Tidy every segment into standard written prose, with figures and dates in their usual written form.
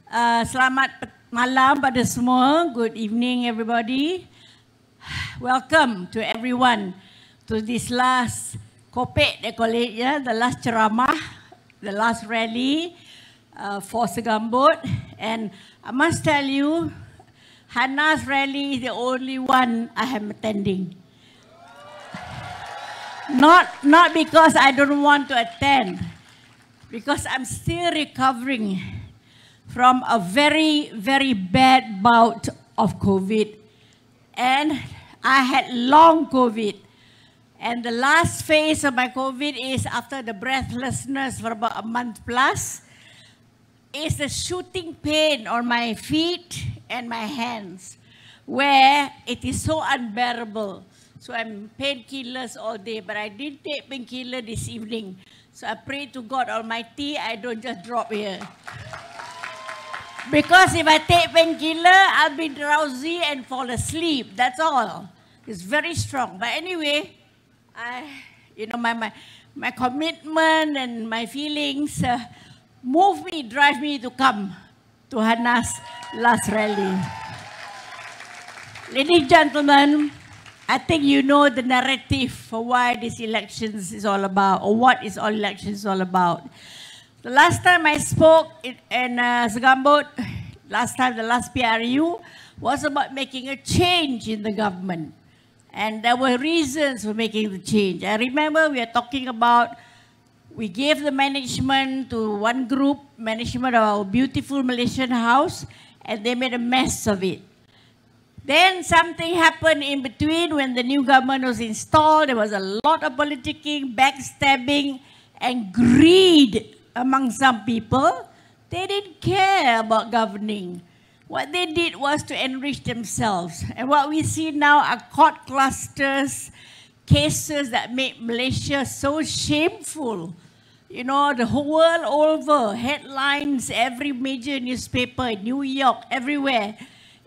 Selamat malam pada semua. Good evening everybody. Welcome to everyone to this last kopek, they call it, the last ceramah, the last rally for Segambut. And I must tell you, Hana's rally is the only one I am attending. Not because I don't want to attend, because I'm still recovering from a very, very bad bout of COVID. And I had long COVID. And the last phase of my COVID is after the breathlessness for about a month plus, is the shooting pain on my feet and my hands, where it is so unbearable. So I'm painkillers all day, but I did take painkiller this evening. So I pray to God Almighty, I don't just drop here. Because if I take painkiller, I'll be drowsy and fall asleep. That's all. It's very strong. But anyway, my commitment and my feelings drive me to come to Hana's last rally. Ladies and gentlemen, I think you know the narrative for why this elections is all about, or what is all elections all about. The last time I spoke in Segambut, the last PRU, was about making a change in the government. And there were reasons for making the change. I remember we are talking about, we gave the management to one group, management of our beautiful Malaysian house, and they made a mess of it. Then something happened in between when the new government was installed. There was a lot of politicking, backstabbing, and greed among some people. They didn't care about governing. What they did was to enrich themselves. And what we see now are court clusters, cases that make Malaysia so shameful. You know, the whole world over, headlines, every major newspaper, New York, everywhere.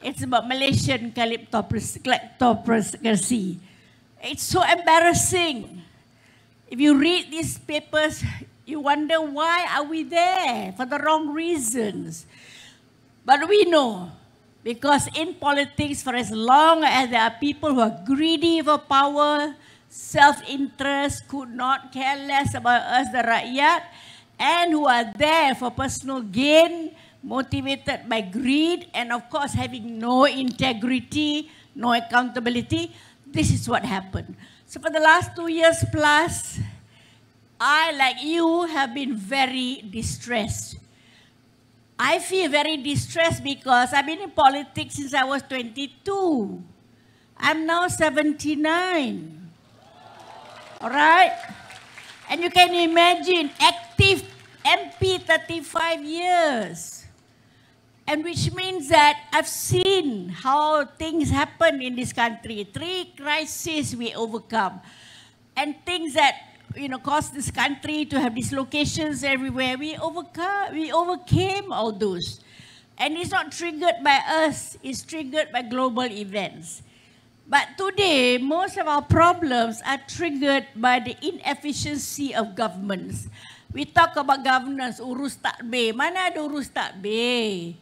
It's about Malaysian kleptocracy. It's so embarrassing. If you read these papers, you wonder why are we there? For the wrong reasons. But we know, because in politics, for as long as there are people who are greedy for power, self-interest, could not care less about us, the rakyat, and who are there for personal gain, motivated by greed, and of course having no integrity, no accountability, this is what happened. So for the last 2 years plus, I, like you, have been very distressed. I feel very distressed because I've been in politics since I was 22. I'm now 79. All right? And you can imagine, active MP 35 years. And which means that I've seen how things happen in this country. 3 crises we overcome. And things that, caused this country to have dislocations everywhere. We overcame all those. And it's not triggered by us, it's triggered by global events. But today, most of our problems are triggered by the inefficiency of governments. We talk about governance, urus takbir. Mana ada urus takbir?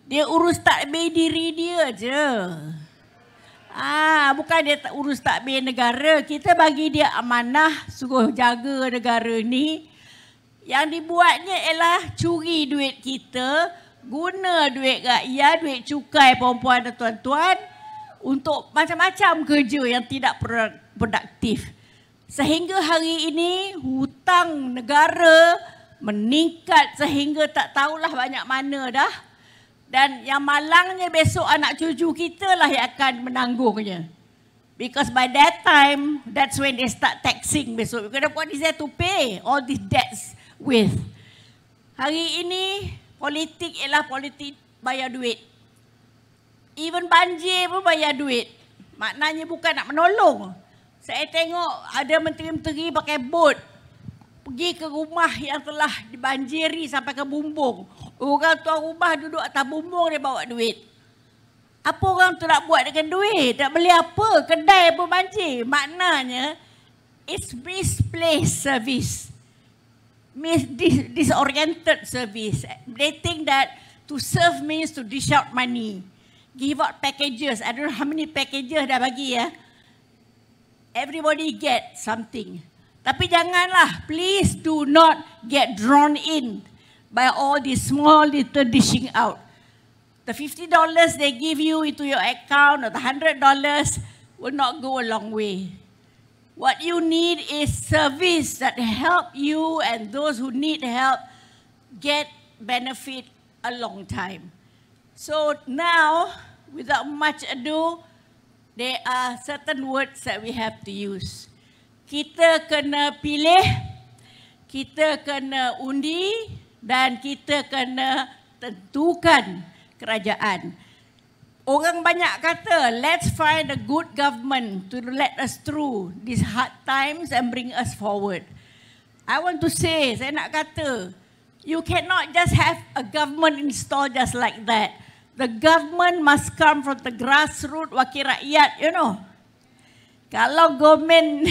Dia urus takbir diri dia je. Bukan dia urus takbir negara. Kita bagi dia amanah, suruh jaga negara ni. Yang dibuatnya ialah curi duit kita, guna duit rakyat, duit cukai perempuan dan tuan-tuan untuk macam-macam kerja yang tidak produktif. Sehingga hari ini hutang negara meningkat sehingga tak tahulah banyak mana dah. Dan yang malangnya besok anak cucu kita lah yang akan menanggungnya. Because by that time, that's when they start taxing besok. Because what is there to pay all these debts with? Hari ini, politik ialah politik bayar duit. Even banjir pun bayar duit. Maknanya bukan nak menolong. Saya tengok ada menteri-menteri pakai bot. Pergi ke rumah yang telah dibanjiri sampai ke bumbung. Orang tuan rumah duduk atas bumbung, dia bawa duit. Apa orang tu nak buat dengan duit? Tak beli apa? Kedai pun banjir. Maknanya, it's misplaced service. Disoriented service. They think that To serve means to dish out money. Give out packages. I don't know how many packages dah bagi ya. Everybody get something. Tapi janganlah, please do not get drawn in by all these small little dishing out. The $50 they give you into your account or the $100 will not go a long way. What you need is service that help you and those who need help get benefit a long time. So now, without much ado, there are certain words that we have to use. Kita kena pilih, kita kena undi, dan kita kena tentukan kerajaan. Orang banyak kata, let's find a good government to let us through these hard times and bring us forward. I want to say, saya nak kata, you cannot just have a government installed just like that. The government must come from the grassroots wakil rakyat, you know. Kalau government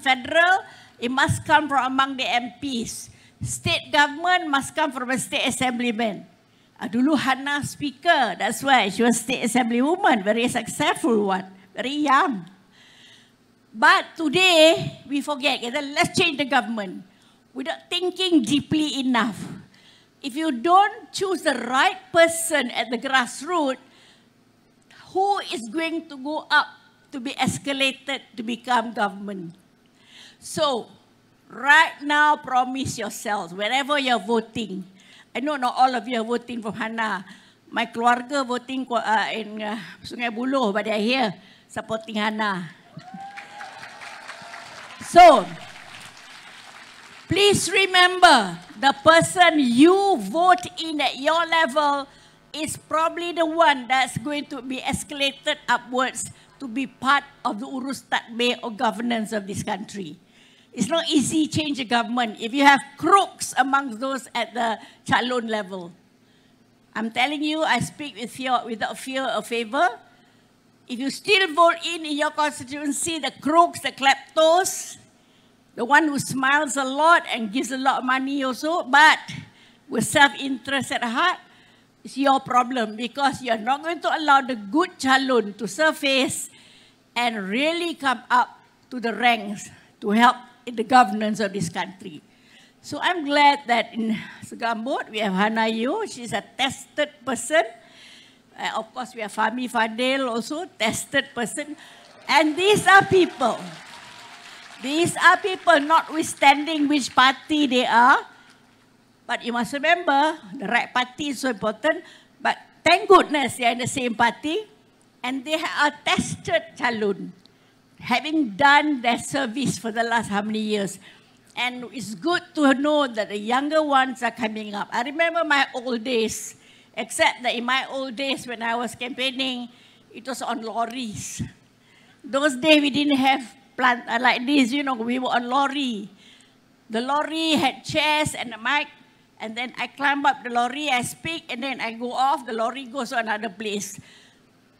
federal, it must come from among the MPs. State government must come from a state assemblyman. Dulu Hannah speaker, that's why she was state assemblywoman, very successful one, very young. But today, we forget, let's change the government without thinking deeply enough. If you don't choose the right person at the grassroots, who is going to go up to be escalated to become government? So, right now, promise yourselves, wherever you're voting, I know not all of you are voting for Hannah. My keluarga voting in Sungai Buloh, but they're here supporting Hannah. So, please remember, the person you vote in at your level is probably the one that's going to be escalated upwards to be part of the urus tadbir or governance of this country. It's not easy to change a government if you have crooks among those at the calon level. I'm telling you, I speak with without fear or favor. If you still vote in your constituency, the crooks, the kleptos, the one who smiles a lot and gives a lot of money also, but with self-interest at heart, it's your problem because you're not going to allow the good calon to surface and really come up to the ranks to help in the governance of this country. So I'm glad that in Segambut, we have Hannah Yu. She's a tested person. Of course, we have Fahmi Fadil also, tested person. And these are people notwithstanding which party they are. But you must remember, the right party is so important. But thank goodness they are in the same party. And they are tested calon, having done their service for the last how many years. And it's good to know that the younger ones are coming up. I remember my old days, except that in my old days when I was campaigning, it was on lorries. Those days we didn't have plant like this, you know, we were on lorry. The lorry had chairs and a mic, and then I climb up the lorry, I speak, and then I go off, the lorry goes to another place.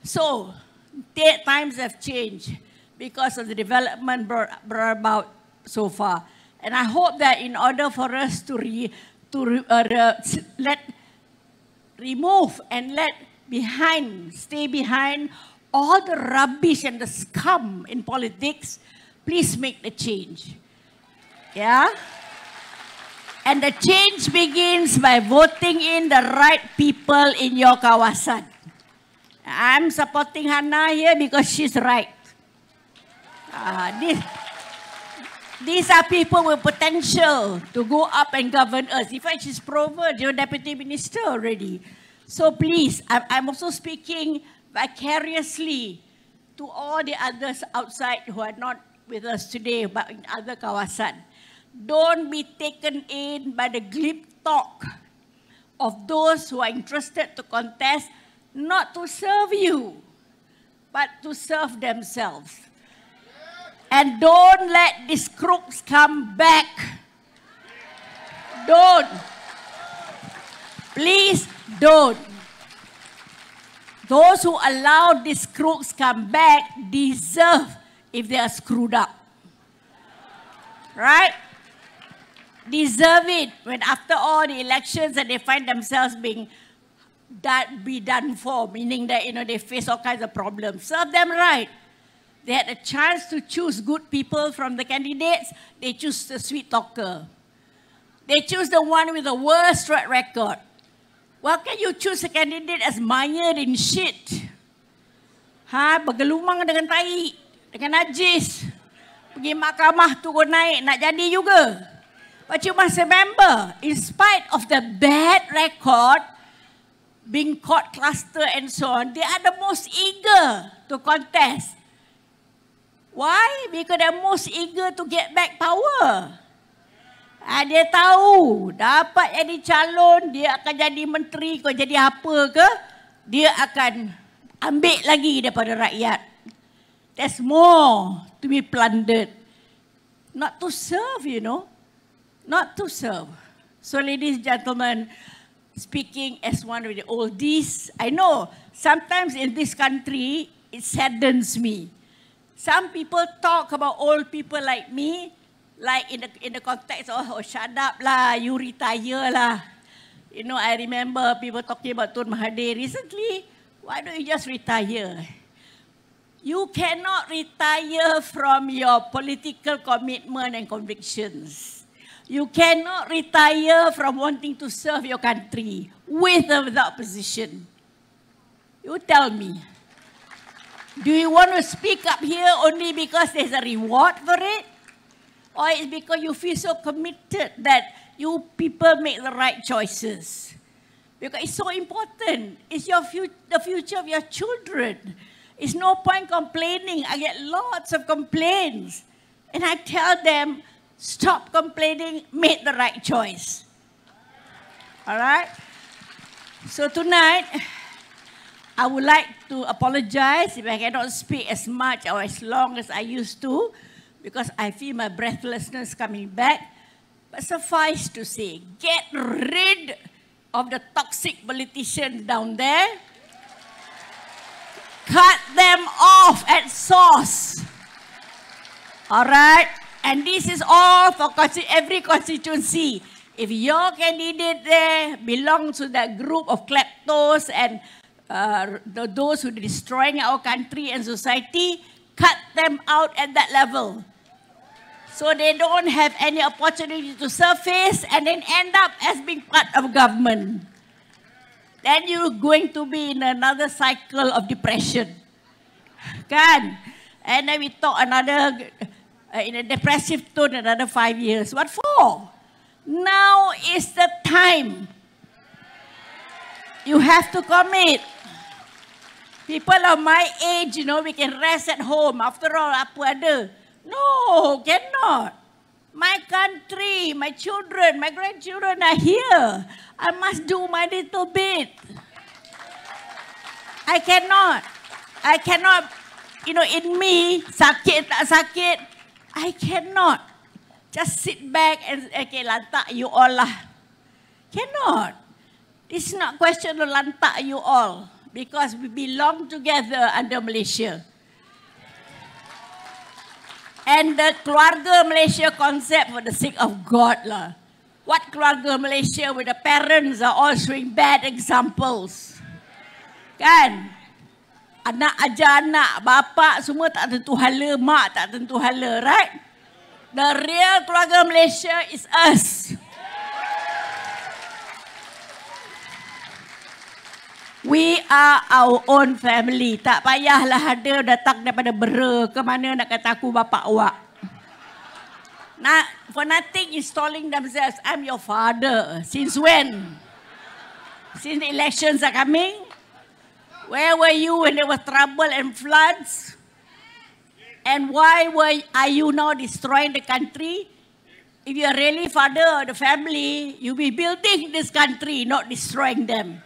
So, times have changed because of the development brought about so far. And I hope that in order for us to remove and stay behind all the rubbish and the scum in politics, please make the change. Yeah? And the change begins by voting in the right people in your kawasan. I'm supporting Hannah here because she's right. These are people with potential to go up and govern us. In fact, she's proven you're deputy minister already. So please, I'm also speaking vicariously to all the others outside who are not with us today, but in other kawasan. Don't be taken in by the glib talk of those who are interested to contest, not to serve you, but to serve themselves. And don't let these crooks come back. Don't. Please don't. Those who allow these crooks come back deserve if they are screwed up. Right? Deserve it when after all the elections and they find themselves being that be done for, meaning that, they face all kinds of problems. Serve them right. They had a chance to choose good people from the candidates. They choose the sweet talker. They choose the one with the worst track record. Well, can you choose a candidate as mired in shit? Bergelumang dengan tai, dengan najis. Pergi mahkamah turun naik, nak jadi juga. But you must remember, in spite of the bad record, being caught cluster and so on, they are the most eager to contest. Why? Because they're most eager to get back power. Dia tahu, dapat jadi calon, dia akan jadi menteri ke jadi apa ke, dia akan ambil lagi daripada rakyat. There's more to be plundered. Not to serve, Not to serve. So ladies and gentlemen, speaking as one of the oldies, I know sometimes in this country, it saddens me. Some people talk about old people like me, like in the context of, oh, shut up lah, you retire lah. I remember people talking about Tun Mahathir recently. Why don't you just retire? You cannot retire from your political commitment and convictions. You cannot retire from wanting to serve your country with or without position. You tell me. Do you want to speak up here only because there's a reward for it? Or it's because you feel so committed that you people make the right choices? Because it's so important. It's the future of your children. It's no point complaining. I get lots of complaints. And I tell them, stop complaining, make the right choice. All right? So tonight, I would like to apologize if I cannot speak as much or as long as I used to, because I feel my breathlessness coming back. But suffice to say, get rid of the toxic politicians down there. Cut them off at source. All right? And this is all for every constituency. If your candidate there belongs to that group of kleptos and those who are destroying our country and society, cut them out at that level. So they don't have any opportunity to surface and then end up as being part of government. Then you're going to be in another cycle of depression. Kan? And then we talk another, in a depressive tone, another 5 years. What for? Now is the time. You have to commit. People of my age, we can rest at home. After all, apa ada? No, cannot. My country, my children, my grandchildren are here. I must do my little bit. I cannot, in me, sakit tak sakit, I cannot just sit back and, okay, lantak you all lah. Cannot. It's not question of lantak you all, because we belong together under Malaysia. And the keluarga Malaysia concept, for the sake of God lah. What keluarga Malaysia where the parents are all showing bad examples? Kan? Anak ajar anak, bapa semua tak tentu hala, mak tak tentu hala, right? The real keluarga Malaysia is us. We are our own family. Tak payahlah ada datang daripada Bera ke mana nak kata aku bapa awak. Nah, for nothing installing themselves, I'm your father. Since when? Since the elections are coming? Where were you when there was trouble and floods? And why are you now destroying the country? If you are really father of the family, you'll be building this country, not destroying them.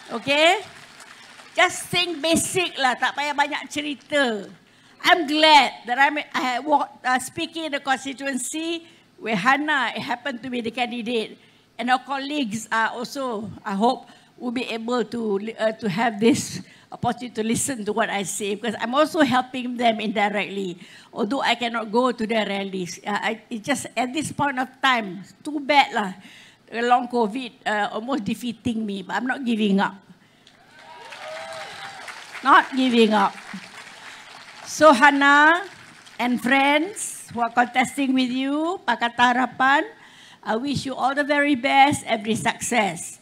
Okay? Just think basic lah, tak payah banyak cerita. I'm glad that I speaking in the constituency where Hannah happened to be the candidate. And our colleagues are also, I hope, will be able to have this opportunity to listen to what I say, because I'm also helping them indirectly. Although I cannot go to their rallies. It's just at this point of time, too bad lah. The long COVID almost defeating me, but I'm not giving up. Not giving up. So Hana and friends who are contesting with you, Pakatan Harapan, I wish you all the very best, every success.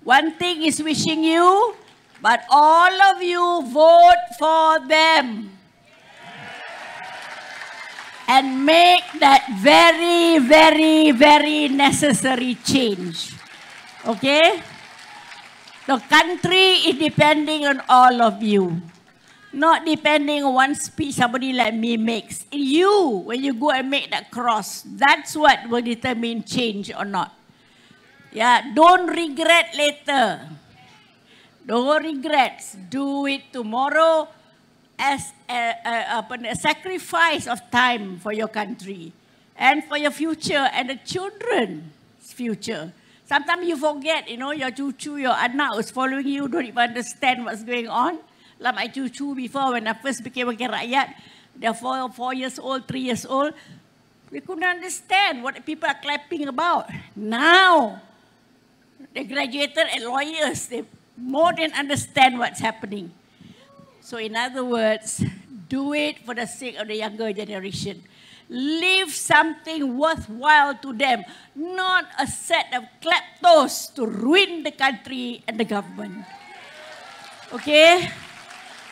One thing is wishing you, but all of you vote for them. And make that very, very, very necessary change. Okay? The country is depending on all of you. Not depending on one speech somebody like me makes. You, when you go and make that cross, that's what will determine change or not. Yeah, don't regret later. Don't regret. Do it tomorrow as a sacrifice of time for your country and for your future and the children's future. Sometimes you forget, your cucu, your anak was following you, don't even understand what's going on. Like my cucu before, when I first became a rakyat, they're 4 years old, 3 years old. We couldn't understand what people are clapping about. Now, they graduated as lawyers. They more than understand what's happening. So in other words, do it for the sake of the younger generation. Leave something worthwhile to them, not a set of kleptos to ruin the country and the government. Okay?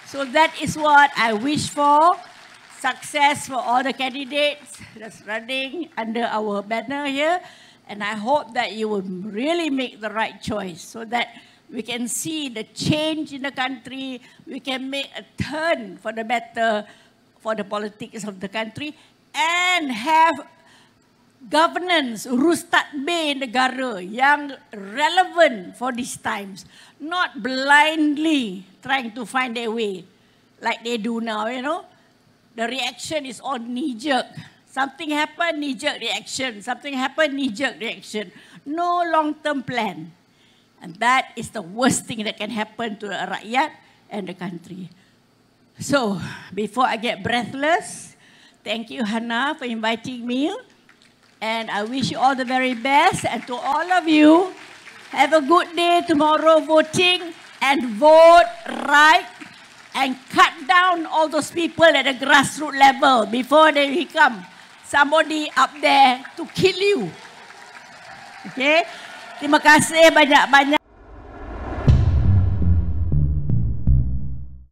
So that is what I wish for. Success for all the candidates that's running under our banner here. And I hope that you will really make the right choice so that we can see the change in the country. We can make a turn for the better for the politics of the country and have governance, urus tadbir negara yang relevant for these times. Not blindly trying to find their way like they do now, The reaction is all knee-jerk. Something happened, knee-jerk reaction. Something happened, knee-jerk reaction. No long-term plan. And that is the worst thing that can happen to the rakyat and the country. So, before I get breathless, thank you, Hana, for inviting me. And I wish you all the very best. And to all of you, have a good day tomorrow voting and vote right and cut down all those people at the grassroots level before they become somebody up there to kill you. Okay? Terima kasih banyak-banyak.